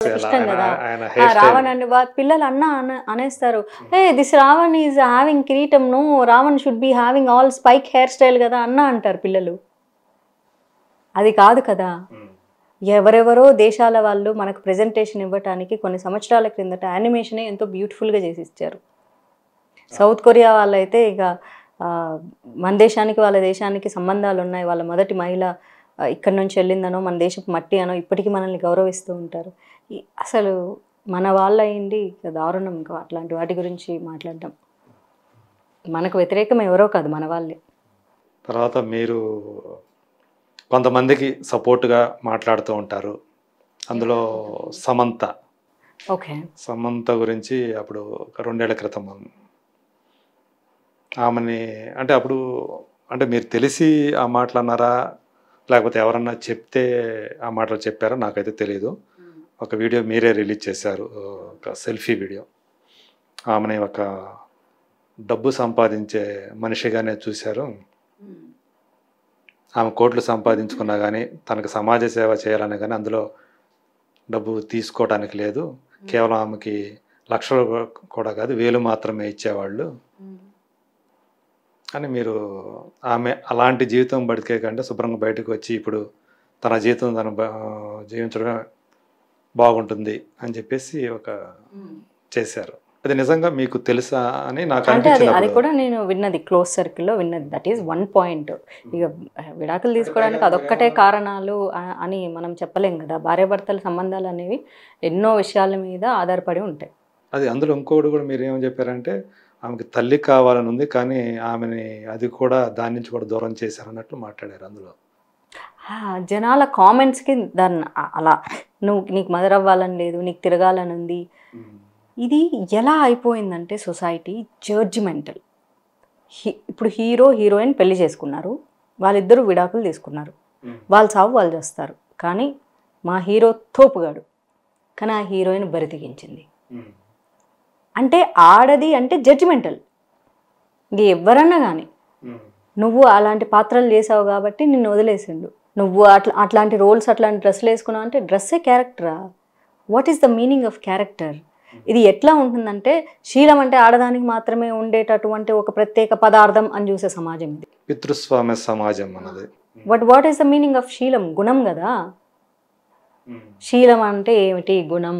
ఇష్టం కదా రావణ్ అని పిల్లలు అనేస్తారు a this Ravan is having కిరీటం no Ravan should be having all spike hair style కదా అంటారు పిల్లలు. అది కాదు కదా. ఎవరెవరో దేశాల వాళ్ళు మనకు ప్రెజెంటేషన్ ఇవ్వటానికి కొన్ని సంవత్సరాల క్రిందట యానిమేషనే ఎంతో బ్యూటిఫుల్గా చేసి ఇచ్చారు. సౌత్ కొరియా వాళ్ళైతే ఇక మన దేశానికి వాళ్ళ దేశానికి సంబంధాలు ఉన్నాయి, వాళ్ళ మొదటి మహిళ ఇక్కడి నుంచి వెళ్ళిందనో మన దేశపు మట్టి అనో ఇప్పటికీ మనల్ని గౌరవిస్తూ ఉంటారు. అసలు మన వాళ్ళ అయింది దారుణం. ఇంకా అట్లాంటి వాటి గురించి మాట్లాడడం మనకు వ్యతిరేకం ఎవరో కాదు, మన వాళ్ళే. తర్వాత మీరు కొంతమందికి సపోర్ట్గా మాట్లాడుతూ ఉంటారు, అందులో సమంత. ఓకే, సమంత గురించి అప్పుడు 2 ఏళ్ల క్రితం ఆమెని అంటే అప్పుడు అంటే మీరు తెలిసి ఆ మాటలు అన్నారా లేకపోతే ఎవరన్నా చెప్తే ఆ మాటలు చెప్పారో నాకైతే తెలియదు. ఒక వీడియో మీరే రిలీజ్ చేశారు, ఒక సెల్ఫీ వీడియో. ఆమెని ఒక డబ్బు సంపాదించే మనిషిగానే చూశారు. ఆమె కోట్లు సంపాదించుకున్నా కానీ తనకు సమాజ సేవ చేయాలని కానీ అందులో డబ్బు తీసుకోవడానికి లేదు. కేవలం ఆమెకి లక్షలు కూడా కాదు, 1000 మాత్రమే ఇచ్చేవాళ్ళు అని మీరు ఆమె అలాంటి జీవితం బతికే కంటే శుభ్రంగా బయటకు వచ్చి ఇప్పుడు తన జీవితం తను జీవించడమే బాగుంటుంది అని చెప్పేసి ఒక చేశారు. అది నిజంగా మీకు తెలుసా అని నాకు అనిపించింది. అది కూడా నేను విన్నది, క్లోజ్ సర్కిల్లో విన్నది. That is one point. ఇక విడాకులు తీసుకోవడానికి అదొక్కటే కారణాలు అని మనం చెప్పలేం కదా. భార్యాభర్తల సంబంధాలు అనేవి ఎన్నో విషయాల మీద ఆధారపడి ఉంటాయి. అది అందులో ఇంకోటి కూడా మీరు ఏమని చెప్పారంటే ఆమెకి తల్లి కావాలని ఉంది కానీ ఆమెని అది కూడా దాని నుంచి కూడా దూరం చేశారన్నట్లు మాట్లాడారు. అందులో జనాల కామెంట్స్కి దాన్ని అలా నీకు మదర్ అవ్వాలని లేదు, నీకు తిరగాలని ఉంది. ఇది ఎలా అయిపోయిందంటే సొసైటీ జడ్జిమెంటల్. ఇప్పుడు హీరో హీరోయిన్ పెళ్లి చేసుకున్నారు, వాళ్ళిద్దరూ విడాకులు తీసుకున్నారు, వాళ్ళు సాగు వాళ్ళు చేస్తారు. కానీ మా హీరో తోపుగాడు, కానీ ఆ హీరోయిన్ బరితెగించింది అంటే ఆడది అంటే జడ్జిమెంటల్. ఇంక ఎవరన్నా కానీ నువ్వు అలాంటి పాత్రలు చేసావు కాబట్టి నిన్ను వదిలేసిండు, నువ్వు అట్లాంటి రోల్స్ అట్లాంటి డ్రెస్సులు వేసుకున్నావు అంటే డ్రెస్సే క్యారెక్టరా? What is the meaning of character? ఇది ఎట్లా ఉంటుందంటే శీలం అంటే ఆడదానికి మాత్రమే ఉండేటటువంటి ఒక ప్రత్యేక పదార్థం అని చూసే సమాజం ఇది, పితృస్వామ్య సమాజం అన్నది. But what is the meaning of శీలం? గుణం కదా. శీలం అంటే ఏమిటి? గుణం.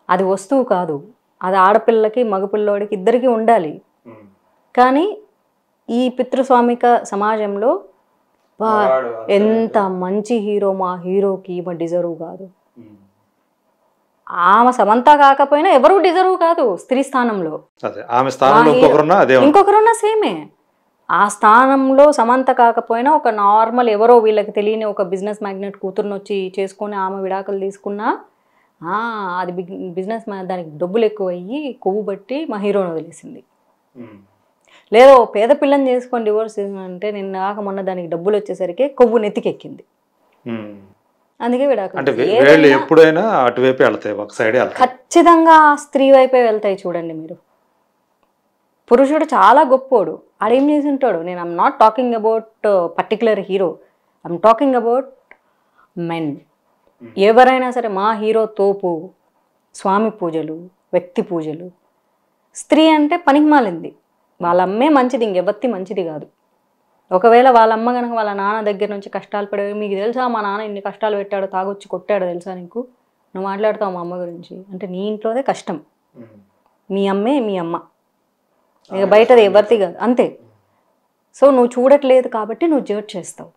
అది వస్తువు కాదు, అది ఆడపిల్లకి మగపిల్లోడికి ఇద్దరికి ఉండాలి. కానీ ఈ పితృస్వామిక సమాజంలో ఎంత మంచి హీరో, మా హీరోకి ఈమె డిజర్వ్ కాదు. ఆమె సమంత కాకపోయినా ఎవరు డిజర్వ్ కాదు స్త్రీ స్థానంలో. ఇంకొకరున్నా సేమే. ఆ స్థానంలో సమంత కాకపోయినా ఒక నార్మల్ ఎవరో వీళ్ళకి తెలియని ఒక బిజినెస్ మ్యాగ్నెట్ కూతురుని వచ్చి చేసుకొని ఆమె విడాకులు తీసుకున్నా అది బిజినెస్ దానికి డబ్బులు ఎక్కువ అయ్యి కొవ్వు బట్టి మా హీరోని వదిలేసింది. లేదో పేద పిల్లని చేసుకొని డివోర్స్ అంటే నిన్న కాక మొన్న దానికి డబ్బులు వచ్చేసరికి కొవ్వు నెత్తికెక్కింది, అందుకే విడాకులు. ఎప్పుడైనా అటువైపే వెళ్తాయి, ఒక సైడ్ ఖచ్చితంగా స్త్రీ వైపే వెళ్తాయి. చూడండి మీరు, పురుషుడు చాలా గొప్పోడు, ఆడేం చేసి ఉంటాడు. నేను I'm not talking about particular hero, I'm talking about men. ఎవరైనా సరే మా హీరో తోపు, స్వామి పూజలు, వ్యక్తి పూజలు. స్త్రీ అంటే పనికి మాలింది, వాళ్ళ అమ్మే మంచిది, ఇంకెవత్తి మంచిది కాదు. ఒకవేళ వాళ్ళ అమ్మ కనుక వాళ్ళ నాన్న దగ్గర నుంచి కష్టాలు పడేవి, మీకు తెలుసా మా నాన్న ఇన్ని కష్టాలు పెట్టాడు, తాగొచ్చి కొట్టాడు తెలుసా నీకు, నువ్వు మాట్లాడుతావు మా అమ్మ గురించి అంటే నీ ఇంట్లోదే కష్టం. మీ అమ్మే మీ అమ్మ, ఇక బయటది ఎవరిది కాదు, అంతే. సో నువ్వు చూడట్లేదు కాబట్టి నువ్వు జడ్జ్ చేస్తావు.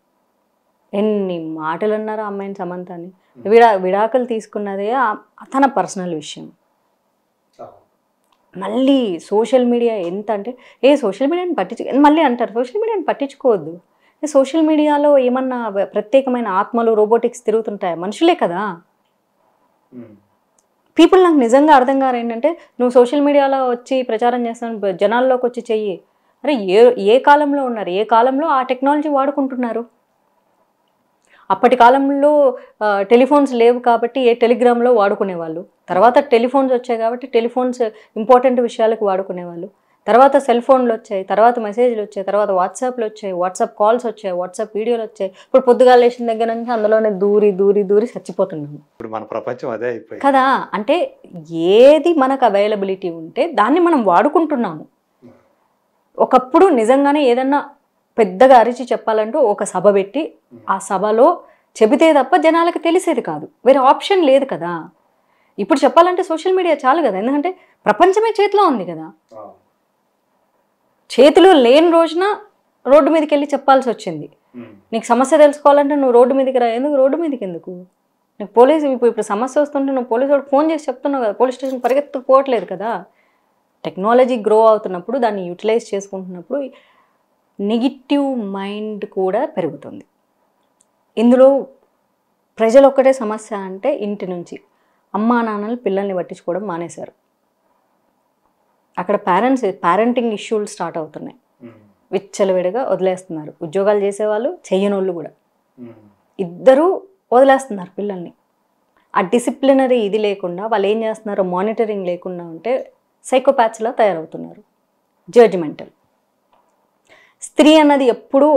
ఎన్ని మాటలు అన్నారు ఆ అమ్మాయిని సమంతని. విడాకులు తీసుకున్నదే తన పర్సనల్ విషయం. మళ్ళీ సోషల్ మీడియా ఎంత అంటే సోషల్ మీడియాని మళ్ళీ అంటారు సోషల్ మీడియాని పట్టించుకోవద్దు. సోషల్ మీడియాలో ఏమన్నా ప్రత్యేకమైన ఆత్మలు రోబోటిక్స్ తిరుగుతుంటాయి, మనుషులే కదా. పీపుల్ నాకు నిజంగా అర్థం కారు ఏంటంటే నువ్వు సోషల్ మీడియాలో వచ్చి ప్రచారం చేస్తాను, జనాల్లోకి వచ్చి చెయ్యి. అరే ఏ కాలంలో ఉన్నారు, ఏ కాలంలో ఆ టెక్నాలజీ వాడుకుంటున్నారు. అప్పటి కాలంలో టెలిఫోన్స్ లేవు కాబట్టి టెలిగ్రామ్లో వాడుకునేవాళ్ళు. తర్వాత టెలిఫోన్స్ వచ్చాయి కాబట్టి టెలిఫోన్స్ ఇంపార్టెంట్ విషయాలకు వాడుకునేవాళ్ళు. తర్వాత సెల్ ఫోన్లు వచ్చాయి, తర్వాత మెసేజ్లు వచ్చాయి, తర్వాత వాట్సాప్లు వచ్చాయి, వాట్సాప్ కాల్స్ వచ్చాయి, వాట్సాప్ వీడియోలు వచ్చాయి. ఇప్పుడు పొద్దుగాల లేచిన దగ్గర నుంచి అందులోనే దూరి దూరి దూరి చచ్చిపోతున్నాము ఇప్పుడు మన ప్రపంచం అదే అయిపోయింది కదా. అంటే ఏది మనకు అవైలబిలిటీ ఉంటే దాన్ని మనం వాడుకుంటున్నాము. ఒకప్పుడు నిజంగానే ఏదన్నా పెద్దగా అరిచి చెప్పాలంటూ ఒక సభ పెట్టి ఆ సభలో చెబితే తప్ప జనాలకు తెలిసేది కాదు, వేరే ఆప్షన్ లేదు కదా. ఇప్పుడు చెప్పాలంటే సోషల్ మీడియా చాలు కదా, ఎందుకంటే ప్రపంచమే చేతిలో ఉంది కదా. చేతిలో లేని రోజున రోడ్డు మీదకి వెళ్ళి చెప్పాల్సి వచ్చింది. నీకు సమస్య తెలుసుకోవాలంటే నువ్వు రోడ్డు మీదకి రా. ఎందుకు రోడ్డు మీదకి ఎందుకు? నీకు పోలీసు ఇప్పుడు సమస్య వస్తుంటే నువ్వు పోలీసు వాడు ఫోన్ చేసి చెప్తున్నావు కదా, పోలీస్ స్టేషన్ పరిగెత్తుకుపోవట్లేదు కదా. టెక్నాలజీ గ్రో అవుతున్నప్పుడు దాన్ని యూటిలైజ్ చేసుకుంటున్నప్పుడు నెగిటివ్ మైండ్ కూడా పెరుగుతుంది. ఇందులో ప్రజలు ఒక్కటే సమస్య అంటే ఇంటి నుంచి అమ్మా నాన్నలు పిల్లల్ని పట్టించుకోవడం మానేశారు. అక్కడ పేరెంటింగ్ ఇష్యూలు స్టార్ట్ అవుతున్నాయి. విచ్చలవిడిగా వదిలేస్తున్నారు. ఉద్యోగాలు చేసేవాళ్ళు, చెయ్యనోళ్ళు కూడా ఇద్దరూ వదిలేస్తున్నారు పిల్లల్ని. ఆ డిసిప్లినరీ ఇది లేకుండా వాళ్ళు ఏం చేస్తున్నారో మానిటరింగ్ లేకుండా ఉంటే సైకోపాత్స్లా తయారవుతున్నారు. జడ్జిమెంటల్. స్త్రీ అన్నది ఎప్పుడూ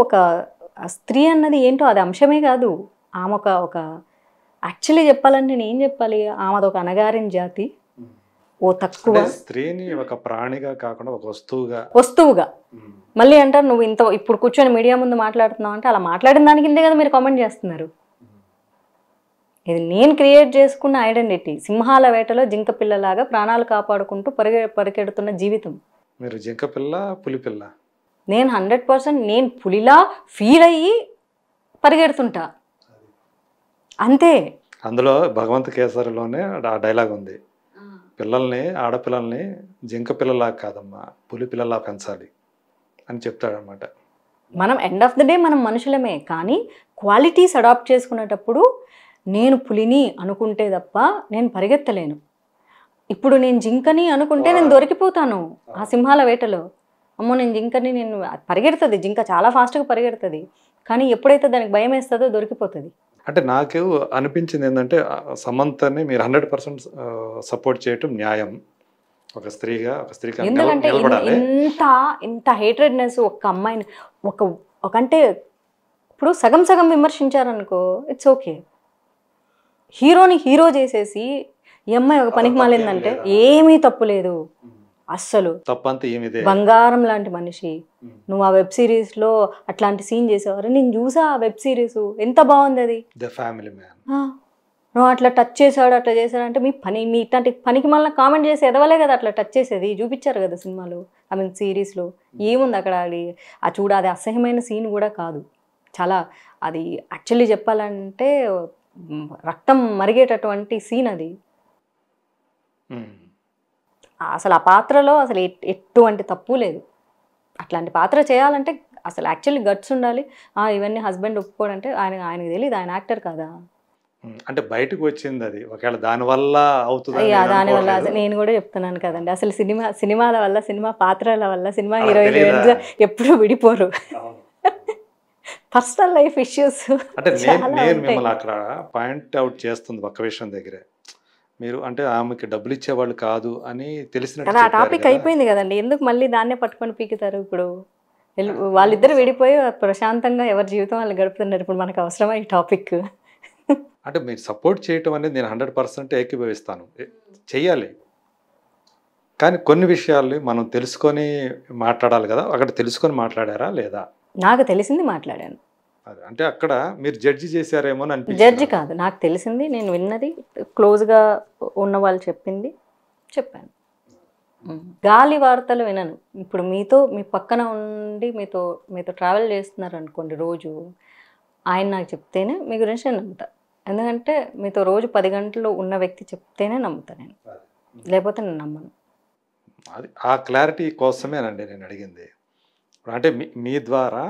స్త్రీ అన్నది ఏంటో అది అంశమే కాదు. ఆమె ఒక యాక్చువల్లీ చెప్పాలంటే నేను ఏం చెప్పాలి, ఆమెది ఒక అణగారిన జాతి, ఓ తక్కువ. స్త్రీని ఒక ప్రాణిగా కాకుండా ఒక వస్తువుగా మళ్ళీ అంటారు నువ్వు ఇప్పుడు కూర్చొని మీడియా ముందు మాట్లాడుతున్నావు అంటే అలా మాట్లాడిన దాని కిందే కదా మీరు కామెంట్ చేస్తున్నారు. ఇది నేను క్రియేట్ చేసుకున్న ఐడెంటిటీ. సింహాల వేటలో జింక పిల్లలాగా ప్రాణాలు కాపాడుకుంటూ పరిగెడుతున్న జీవితం. మీరు జింక పిల్ల, పులి పిల్ల? నేను 100% నేను పులిలా ఫీల్ అయ్యి పరిగెడుతుంటా అంతే. అందులో భగవంత్ కేసరిలోనే ఆ డైలాగ్ ఉంది, పిల్లల్ని ఆడపిల్లల్ని జింక పిల్లలా కాదమ్మా పులి పిల్లలా పెంచాలి అని చెప్తాడనమాట. మనం ఎండ్ ఆఫ్ ద డే మనం మనుషులమే, కానీ క్వాలిటీస్ అడాప్ట్ చేసుకునేటప్పుడు నేను పులిని అనుకుంటే తప్ప నేను పరిగెత్తలేను. ఇప్పుడు నేను జింకని అనుకుంటే నేను దొరికిపోతాను ఆ సింహాల వేటలో. అమ్మో నేను జింకని, నేను పరిగెడుతుంది, జింక చాలా ఫాస్ట్గా పరిగెడుతుంది, కానీ ఎప్పుడైతే దానికి భయం వేస్తుందో దొరికిపోతుంది. అంటే నాకు అనిపించింది ఏంటంటే సమంతని మీరు 100% సపోర్ట్ చేయటం న్యాయం. ఒక స్త్రీగా ఎందుకంటే ఇంత హేట్రెడ్నెస్ ఒక అమ్మాయిని అంటే ఇప్పుడు సగం సగం విమర్శించారనుకో ఇట్స్ ఓకే. హీరోని హీరో చేసేసి ఈ అమ్మాయి ఒక పనికి మాలిందంటే ఏమీ తప్పు లేదు అస్సలు. తప్పంతా ఏమిదే, బంగారం లాంటి మనిషి. నువ్వు ఆ వెబ్ సిరీస్లో అట్లాంటి సీన్ చేసేవారు, నేను చూసా ఆ వెబ్ సిరీస్, ఎంత బాగుంది అది. The family man. నువ్వు అట్లా టచ్ చేశాడు అట్లా చేశాడంటే మీ ఇట్లాంటి పనికి మళ్ళీ కామెంట్ చేసి ఎదవలే కదా అట్లా టచ్ చేసేది. చూపించారు కదా సినిమాలో, సిరీస్లో. ఏముంది అక్కడ? అది అసహ్యమైన సీన్ కూడా కాదు. చాలా అది యాక్చువల్లీ చెప్పాలంటే రక్తం మరిగేటటువంటి సీన్ అది. అసలు ఆ పాత్రలో అసలు ఎటువంటి తప్పు లేదు. అట్లాంటి పాత్ర చేయాలంటే అసలు యాక్చువల్లీ గట్స్ ఉండాలి. ఇవన్నీ హస్బెండ్ ఒప్పుకోడంటే ఆయనకి తెలియదు, ఆయన యాక్టర్ కదా. అంటే బయటకు వచ్చింది అది, ఒకవేళ దానివల్ల అవుతుంది. దానివల్ల నేను కూడా చెప్తున్నాను కదండి, అసలు సినిమాల వల్ల, సినిమా పాత్రల వల్ల సినిమా హీరోయిన్స్ ఎప్పుడూ విడిపోరు. Personal life issues. అంటే నేను మిమ్మల్ని అక్కడ పాయింట్ అవుట్ చేస్తుంది ఒక్క విషయం దగ్గరే, మీరు అంటే ఆమెకి డబ్బులు ఇచ్చేవాళ్ళు కాదు అని తెలిసిన ఆ టాపిక్ అయిపోయింది కదండి, ఎందుకు మళ్ళీ దాన్నే పట్టుకొని పీకుతారు? ఇప్పుడు వాళ్ళిద్దరు విడిపోయి ప్రశాంతంగా ఎవరి జీవితం వాళ్ళు గడుపుతున్నారు. ఇప్పుడు మనకు అవసరమా ఈ టాపిక్? అంటే మీరు సపోర్ట్ చేయటం అనేది నేను 100% ఏకీభవిస్తాను, చెయ్యాలి. కానీ కొన్ని విషయాలు మనం తెలుసుకొని మాట్లాడాలి కదా, అక్కడ తెలుసుకొని మాట్లాడారా లేదా? నాకు తెలిసింది మాట్లాడాను. అంటే అక్కడ మీరు జడ్జి చేశారేమో అని అనిపించింది. జడ్జి కాదు, నాకు తెలిసింది, నేను విన్నది, క్లోజ్గా ఉన్న వాళ్ళు చెప్పింది చెప్పాను. గాలి వార్తలు వినను. ఇప్పుడు మీ పక్కన ఉండి మీతో ట్రావెల్ చేస్తున్నారు అనుకోండి రోజు, ఆయన నాకు చెప్తేనే మీ గురించి నేను నమ్ముతా. ఎందుకంటే మీతో రోజు 10 గంటలు ఉన్న వ్యక్తి చెప్తేనే నమ్ముతా నేను, లేకపోతే నేను నమ్మను. అది ఆ క్లారిటీ కోసమేనండి నేను అడిగింది. అంటే మీ ద్వారా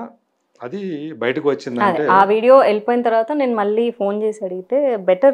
అది బయటకు వచ్చిందంటే ఆ వీడియో వెళ్ళిపోయిన తర్వాత నేను మళ్ళీ ఫోన్ చేసి అడిగితే బెటర్